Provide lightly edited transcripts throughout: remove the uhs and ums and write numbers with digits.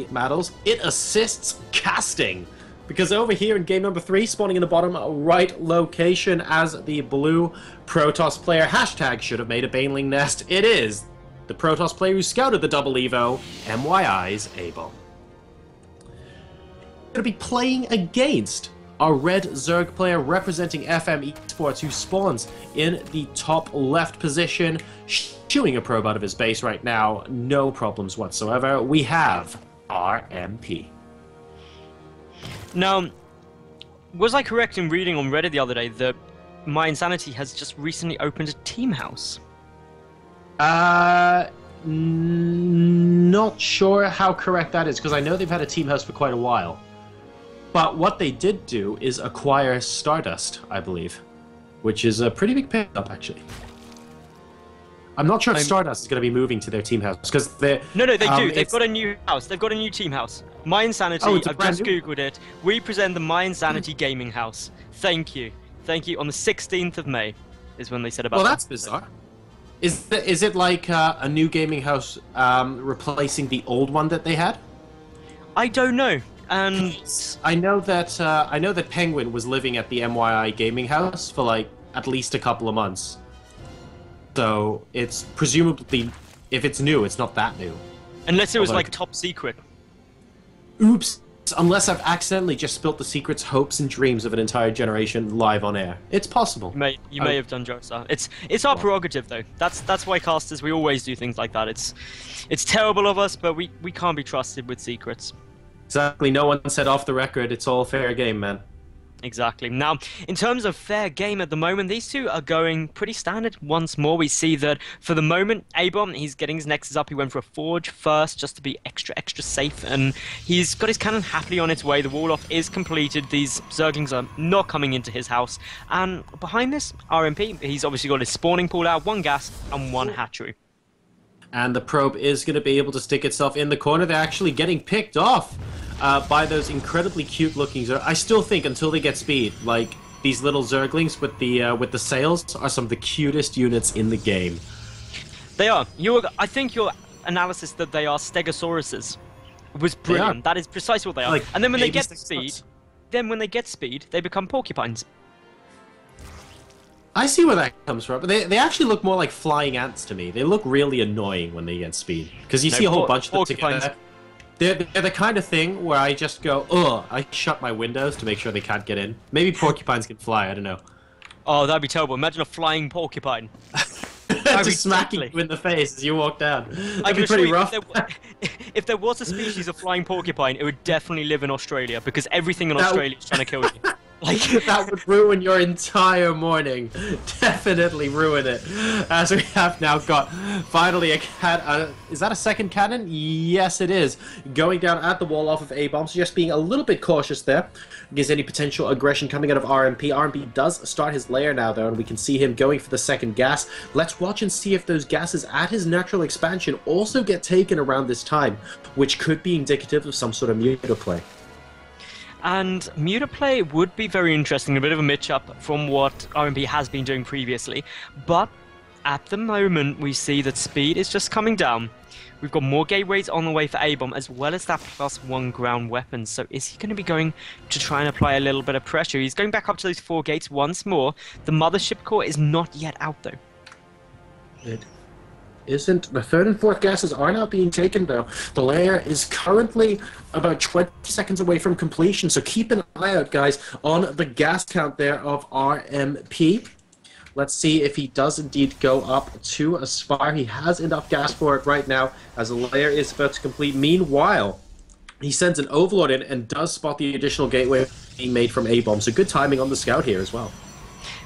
Maddles, it assists casting. Because over here in game number 3, spawning in the bottom right location as the blue Protoss player, hashtag should have made a Baneling nest, it is the Protoss player who scouted the double Evo, MYI's ABomB. Going to be playing against our red Zerg player representing FM Esports, who spawns in the top left position, shooing a probe out of his base right now, no problems whatsoever. We have RMP. Now, was I correct in reading on Reddit the other day that My Insanity has just recently opened a team house? Not sure how correct that is, because I know they've had a team house for quite a while. But what they did do is acquire Stardust, I believe, which is a pretty big pickup, actually. I'm not sure if Stardust is going to be moving to their team house, because they... No, they do. They've got a new house. They've got a new team house. My Insanity, I've just googled it. We present the My Insanity Gaming House. Thank you. Thank you. On the 16th of May is when they said about Well, that's bizarre. Is it like a new gaming house replacing the old one that they had? I don't know. And I know that Penguin was living at the MYI gaming house for like at least a couple of months. So it's presumably, if it's new, it's not that new. Unless it was like top secret. Oops. Unless I've accidentally just spilt the secrets, hopes, and dreams of an entire generation live on air. It's possible. You may have done, Joestar. It's our prerogative, though. That's why casters, we always do things like that. It's terrible of us, but we can't be trusted with secrets. Exactly. No one said off the record. It's all fair game, man. Exactly. Now, in terms of fair game at the moment, these two are going pretty standard. Once more, we see that for the moment, ABomB, he's getting his nexus up. He went for a forge first, just to be extra safe, and he's got his cannon happily on its way. The wall-off is completed. These Zerglings are not coming into his house. And behind this, RMP, he's obviously got his spawning pool out, 1 gas and 1 hatchery. And the probe is going to be able to stick itself in the corner. They're actually getting picked off by those incredibly cute-looking Zerg. I still think until they get speed, like these little Zerglings with the sails are some of the cutest units in the game. They are. I think your analysis that they are Stegosauruses was brilliant. That is precisely what they are. Like, and then when they get speed, they become porcupines. I see where that comes from. But they actually look more like flying ants to me. They look really annoying when they get speed. Because you see a whole bunch of them together. They're the kind of thing where I just go, ugh, I shut my windows to make sure they can't get in. Maybe porcupines can fly, I don't know. Oh, that'd be terrible. Imagine a flying porcupine. Just smacking you in the face as you walk down. That'd be pretty rough. If there was a species of flying porcupine, it would definitely live in Australia, because everything in Australia is trying to kill you. Like, that would ruin your entire morning. Definitely ruin it. As we have now got finally a is that a second cannon? Yes, it is. Going down at the wall off of ABomB, so just being a little bit cautious there against any potential aggression coming out of RMP. RMP does start his lair now, though, and we can see him going for the second gas. Let's watch and see if those gases at his natural expansion also get taken around this time, which could be indicative of some sort of mutaplay. And mutaplay would be very interesting, a bit of a matchup from what RMP has been doing previously. But at the moment, we see that speed is just coming down. We've got more gateways on the way for ABomB, as well as that +1 ground weapon. So is he going to be going to try and apply a little bit of pressure? He's going back up to those 4 gates once more. The mothership core is not yet out, though. It isn't. The 3rd and 4th gases are not being taken, though. The layer is currently about 20 seconds away from completion, so keep an eye out, guys, on the gas count there of RMP. Let's see if he does indeed go up to Aspire. He has enough gas for it right now, as the layer is about to complete. Meanwhile, he sends an Overlord in and does spot the additional gateway being made from ABomB, so good timing on the scout here as well.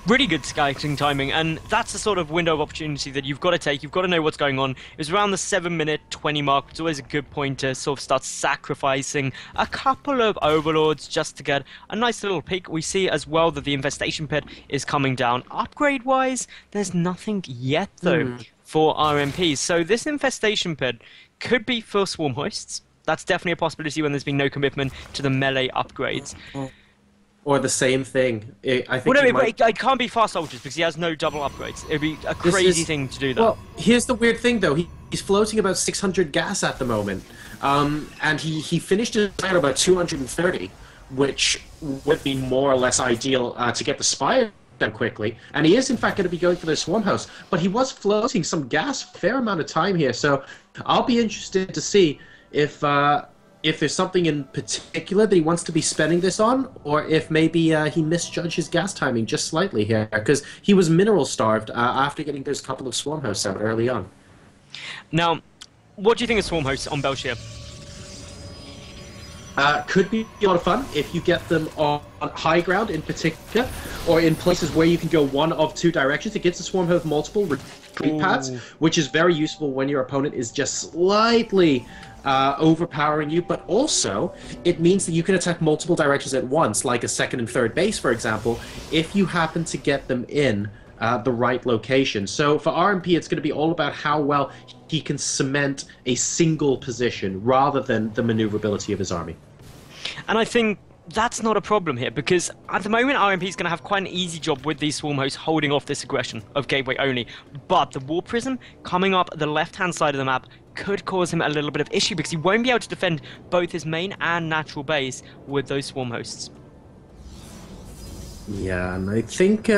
Really good scouting timing, and that's the sort of window of opportunity that you've got to take. You've got to know what's going on. It was around the 7-minute 20 mark. It's always a good point to sort of start sacrificing a couple of Overlords just to get a nice little peek. We see as well that the infestation pit is coming down. Upgrade-wise, there's nothing yet, though, for RMP. So this infestation pit could be for swarm hoists. That's definitely a possibility when there's been no commitment to the melee upgrades. Or the same thing. I think it can't be fast soldiers because he has no double upgrades. It'd be a crazy thing to do that. Well, here's the weird thing, though. He's floating about 600 gas at the moment. And he finished his at about 230, which would be more or less ideal to get the Spire done quickly. And he is, in fact, going to be going for the Swarm Host. But he was floating some gas a fair amount of time here, so I'll be interested to see if there's something in particular that he wants to be spending this on, or if maybe he misjudged his gas timing just slightly here, because he was mineral starved after getting those couple of Swarm Hosts out early on. Now, what do you think of Swarm Hosts on Belshire? Could be a lot of fun if you get them on high ground in particular, or in places where you can go one of two directions. It gets the Swarm Host multiple retreat paths, which is very useful when your opponent is just slightly overpowering you, but also it means that you can attack multiple directions at once, like a second and third base, for example, if you happen to get them in the right location. So for RMP, it's going to be all about how well he can cement a single position rather than the maneuverability of his army. And I think that's not a problem here, because at the moment RMP is going to have quite an easy job with these Swarm Hosts holding off this aggression of Gateway only. But the Warp Prism coming up the left-hand side of the map could cause him a little bit of issue, because he won't be able to defend both his main and natural base with those Swarm Hosts. Yeah, and I think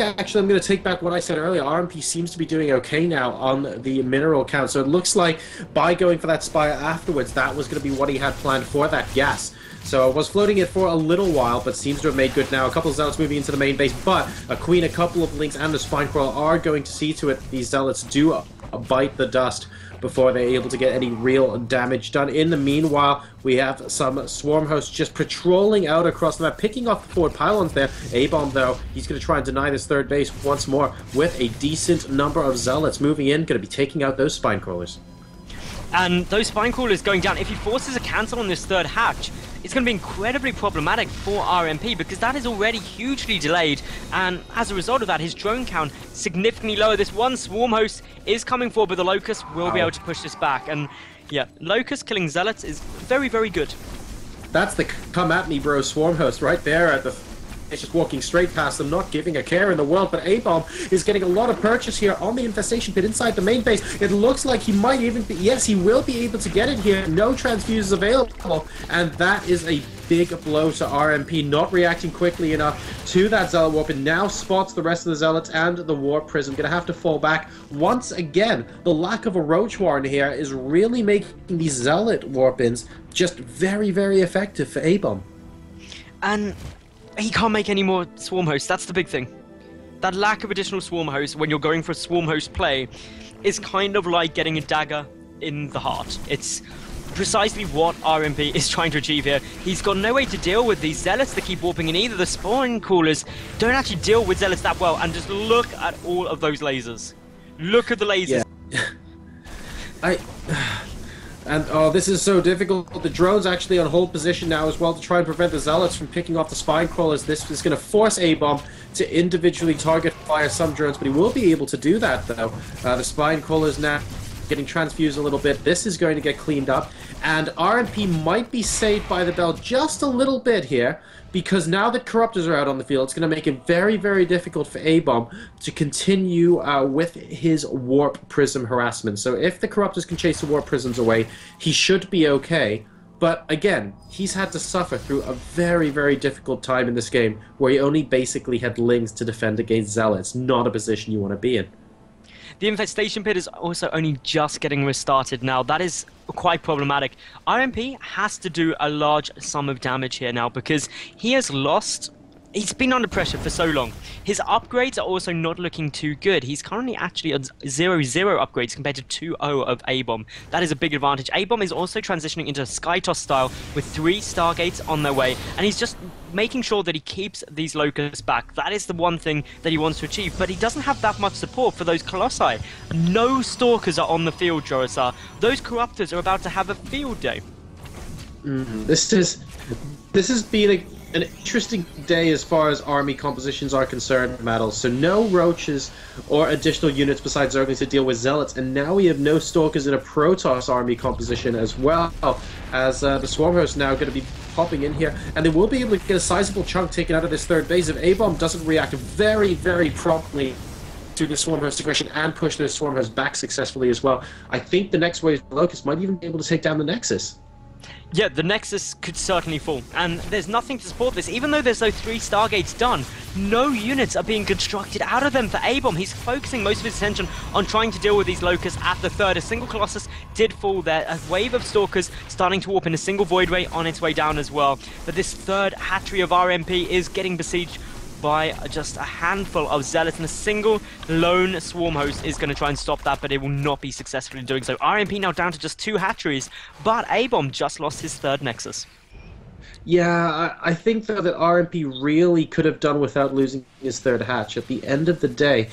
actually I'm going to take back what I said earlier. RMP seems to be doing okay now on the mineral count, so it looks like by going for that Spire afterwards, that was going to be what he had planned for that gas. So it was floating it for a little while, but seems to have made good now. A couple of Zealots moving into the main base, but a Queen, a couple of Links, and the Spine Crawl are going to see to it these Zealots do bite the dust before they're able to get any real damage done. In the meanwhile, we have some Swarm Hosts just patrolling out across the map, picking off the forward pylons there. ABomB, though, he's going to try and deny this third base once more with a decent number of Zealots moving in, going to be taking out those Spine Crawlers. And those Spine Crawlers going down, if he forces a cancel on this third hatch, it's going to be incredibly problematic for RMP, because that is already hugely delayed, and as a result of that, his drone count significantly lower. This one Swarm Host is coming forward, but the Locust will be able to push this back. And yeah, Locust killing Zealots is very, very good. That's the come at me bro Swarm Host right there at the... It's just walking straight past them, not giving a care in the world. But ABomB is getting a lot of purchase here on the infestation pit inside the main base. It looks like he might even be... Yes, he will be able to get it here. No transfuses available. And that is a big blow to RMP, not reacting quickly enough to that Zealot Warp, and now spots the rest of the Zealots and the Warp Prism. Gonna have to fall back once again. The lack of a Roach Warren here is really making these Zealot Warp-ins just very, very effective for ABomB. And he can't make any more Swarm Hosts, that's the big thing. That lack of additional Swarm Hosts when you're going for a Swarm Host play is kind of like getting a dagger in the heart. It's precisely what RMP is trying to achieve here. He's got no way to deal with these Zealots that keep warping in either. The Spawn Crawlers don't actually deal with Zealots that well, and just look at all of those lasers. Look at the lasers. Yeah. And oh, this is so difficult. The drone's actually on hold position now as well to try and prevent the Zealots from picking off the Spine Crawlers. This is going to force ABomB to individually target fire some drones, but he will be able to do that, though. The Spine Crawlers now getting transfused a little bit. This is going to get cleaned up, and RMP might be saved by the bell just a little bit here, because now that Corruptors are out on the field, it's going to make it very, very difficult for ABomB to continue with his Warp Prism harassment. So if the Corruptors can chase the Warp Prisms away, he should be okay. But again, he's had to suffer through a very, very difficult time in this game, where he only basically had Lings to defend against Zealots. Not a position you want to be in. The infestation pit is also only just getting restarted now. That is quite problematic. RMP has to do a large sum of damage here now, because he has lost... He's been under pressure for so long. His upgrades are also not looking too good. He's currently actually on 0-0 upgrades compared to 2-0 of ABomB. That is a big advantage. ABomB is also transitioning into Skytoss style with 3 Stargates on their way, and he's just making sure that he keeps these Locusts back. That is the one thing that he wants to achieve, but he doesn't have that much support for those Colossi. No Stalkers are on the field, Jorasar. Those Corruptors are about to have a field day. This has been an interesting day as far as army compositions are concerned, Metal. So no Roaches or additional units besides Zerglings to deal with Zealots, and now we have no Stalkers in a Protoss army composition as well, as the Swarm Host now going to be popping in here, and they will be able to get a sizable chunk taken out of this third base if ABomB doesn't react very, very promptly to the Swarm Host aggression and push the Swarm Host back successfully as well. I think the next wave of Locust might even be able to take down the Nexus. Yeah, the Nexus could certainly fall, and there's nothing to support this. Even though there's those 3 Stargates done, no units are being constructed out of them for ABomB. He's focusing most of his attention on trying to deal with these Locusts at the 3rd. A single Colossus did fall there, a wave of Stalkers starting to warp in a single Void Ray on its way down as well. But this 3rd hatchery of RMP is getting besieged by just a handful of Zealots, and a single lone Swarm Host is going to try and stop that, but it will not be successful in doing so. RMP now down to just 2 hatcheries, but ABomB just lost his 3rd Nexus. Yeah, I think though that RMP really could have done without losing his 3rd hatch. At the end of the day,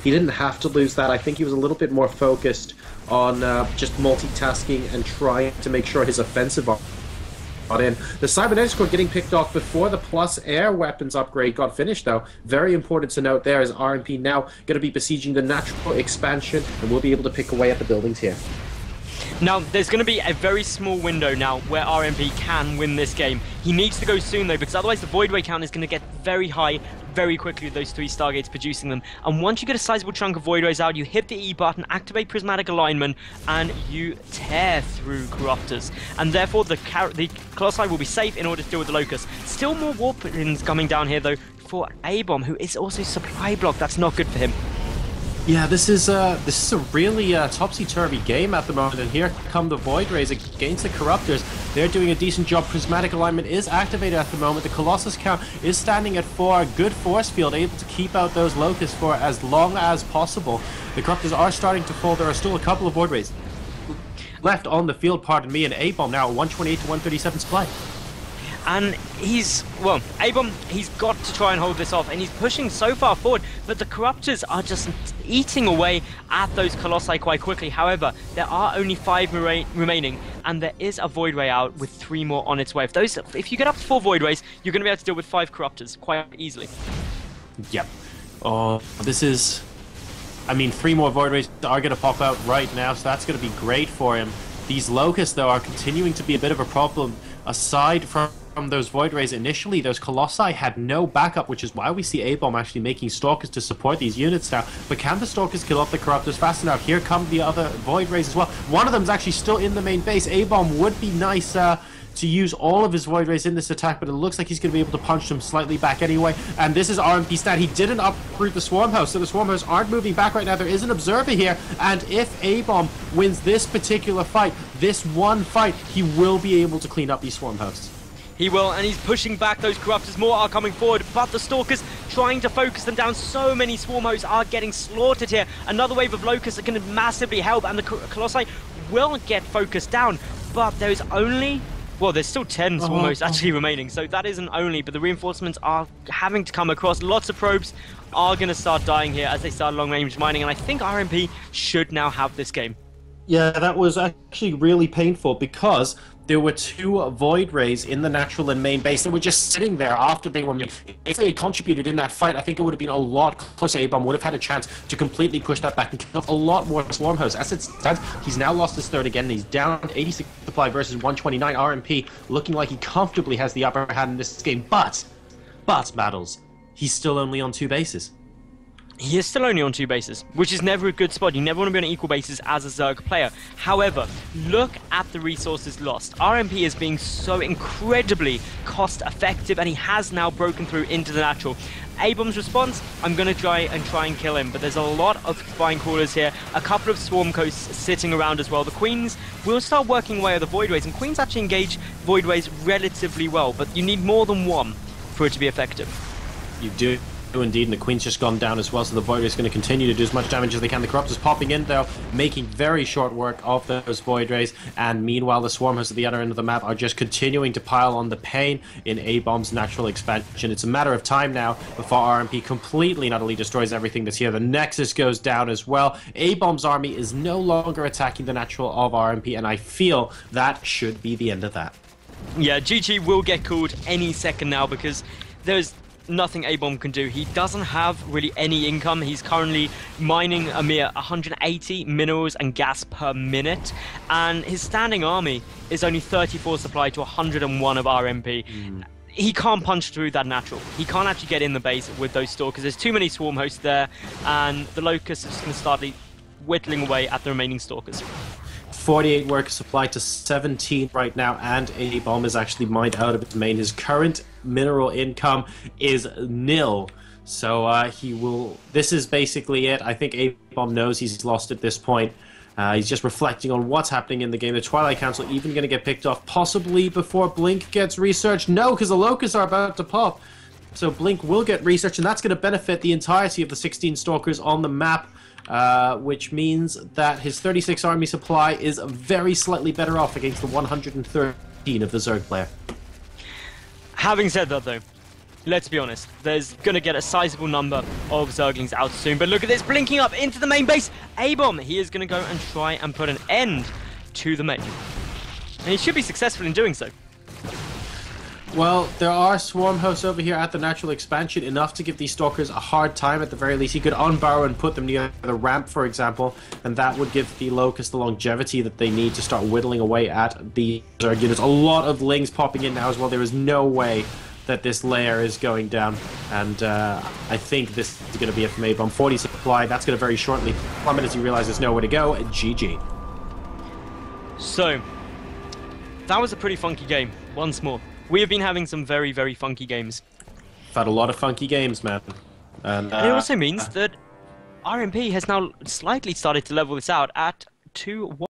he didn't have to lose that. I think he was a little bit more focused on just multitasking and trying to make sure his offensive in. The Cybernetics Core getting picked off before the plus air weapons upgrade got finished, though. Very important to note there is RMP now going to be besieging the natural expansion, and we'll be able to pick away at the buildings here. Now, there's going to be a very small window now where RMP can win this game. He needs to go soon, though, because otherwise the Void Ray count is going to get very high very quickly with those 3 Stargates producing them. And once you get a sizable chunk of Void Rays out, you hit the E button, activate Prismatic Alignment, and you tear through Corruptors. And therefore, the Colossi will be safe in order to deal with the Locusts. Still more Warpins coming down here, though, for ABomB, who is also supply blocked. That's not good for him. Yeah, this is a really topsy-turvy game at the moment, and here come the Void Rays against the Corruptors. They're doing a decent job. Prismatic Alignment is activated at the moment. The Colossus count is standing at 4. Good force field, able to keep out those Locusts for as long as possible. The Corruptors are starting to fall. There are still a couple of Void Rays left on the field, pardon me, and ABomB now at 128 to 137 supply. And ABomB, he's got to try and hold this off, and he's pushing so far forward, but the Corruptors are just eating away at those Colossi quite quickly. However, there are only 5 remaining, and there is a Void Ray out with 3 more on its way. If you get up to 4 Void Rays, you're going to be able to deal with 5 Corruptors quite easily. Yep. Oh, this is... I mean, 3 more Void Rays are going to pop out right now, so that's going to be great for him. These Locusts, though, are continuing to be a bit of a problem. Aside from those Void Rays initially, those Colossi had no backup, which is why we see ABomB actually making Stalkers to support these units now. But can the Stalkers kill off the Corruptors fast enough? Here come the other Void Rays as well. One of them is actually still in the main base. ABomB would be nice to use all of his Void Rays in this attack, but it looks like he's going to be able to punch them slightly back anyway. And this is RMP stat. He didn't uproot the Swarm House, so the Swarm House aren't moving back right now. There is an Observer here, and if ABomB wins this particular fight, this one fight, he will be able to clean up these Swarm Hosts. He will, and he's pushing back those Corruptors. More are coming forward, but the Stalkers trying to focus them down. So many Swarm Hosts are getting slaughtered here. Another wave of Locusts are going to massively help, and the Colossi will get focused down. But there's only... Well, there's still 10 Swarm Hosts actually remaining, so that isn't only, but the reinforcements are having to come across. Lots of probes are going to start dying here as they start long-range mining, and I think RMP should now have this game. Yeah, that was actually really painful because there were 2 Void Rays in the natural and main base that were just sitting there after they were made. If they had contributed in that fight, I think it would have been a lot closer. ABomB would have had a chance to completely push that back and kill off a lot more Swarm Hosts. As it stands, he's now lost his 3rd again, and he's down 86 supply versus 129. RMP looking like he comfortably has the upper hand in this game, but Battles, he's still only on 2 bases. He is still only on 2 bases, which is never a good spot. You never want to be on equal bases as a Zerg player. However, look at the resources lost. RMP is being so incredibly cost effective, and he has now broken through into the natural. ABomb's response, I'm going to try and kill him, but there's a lot of Spine Crawlers here, a couple of Swarm Coasts sitting around as well. The Queens will start working away at the Void Rays, and Queens actually engage Void Rays relatively well, but you need more than one for it to be effective. You do. Indeed, and the Queen's just gone down as well, so the Void Ray is going to continue to do as much damage as they can. The Corruptors popping in, though, making very short work of those Void Rays, and meanwhile the Swarm Hosts at the other end of the map are just continuing to pile on the pain in ABomb's natural expansion. It's a matter of time now before RMP completely and utterly destroys everything that's here. The Nexus goes down as well. ABomb's army is no longer attacking the natural of RMP, and I feel that should be the end of that. Yeah, GG will get called any second now because there's nothing ABomB can do. He doesn't have really any income. He's currently mining a mere 180 minerals and gas per minute, and his standing army is only 34 supply to 101 of RMP. he can't punch through that natural. He can't actually get in the base with those stalkers. There's too many swarm hosts there, and the Locust is just going to start whittling away at the remaining stalkers. 48 workers supplied to 17 right now, and ABomB is actually mined out of its main. His current mineral income is nil. So he will... This is basically it. I think ABomB knows he's lost at this point. He's just reflecting on what's happening in the game. The Twilight Council even going to get picked off, possibly before Blink gets researched. No, because the Locusts are about to pop. So Blink will get researched, and that's going to benefit the entirety of the 16 Stalkers on the map, which means that his 36 army supply is very slightly better off against the 113 of the Zerg player. Having said that, though, let's be honest, there's going to get a sizable number of Zerglings out soon. But look at this, blinking up into the main base. ABomB, he is going to go and try and put an end to the main. And he should be successful in doing so. Well, there are swarm hosts over here at the natural expansion, enough to give these stalkers a hard time at the very least. He could unbarrow and put them near the ramp, for example, and that would give the Locust the longevity that they need to start whittling away at the Zerg units. A lot of Lings popping in now as well. There is no way that this layer is going down, and I think this is going to be it from ABomB. 40 supply, that's going to very shortly plummet as he realizes nowhere to go. GG. So, that was a pretty funky game, once more. We have been having some very, very funky games. I've had a lot of funky games, man. And it also means that RMP has now slightly started to level this out at 2-1.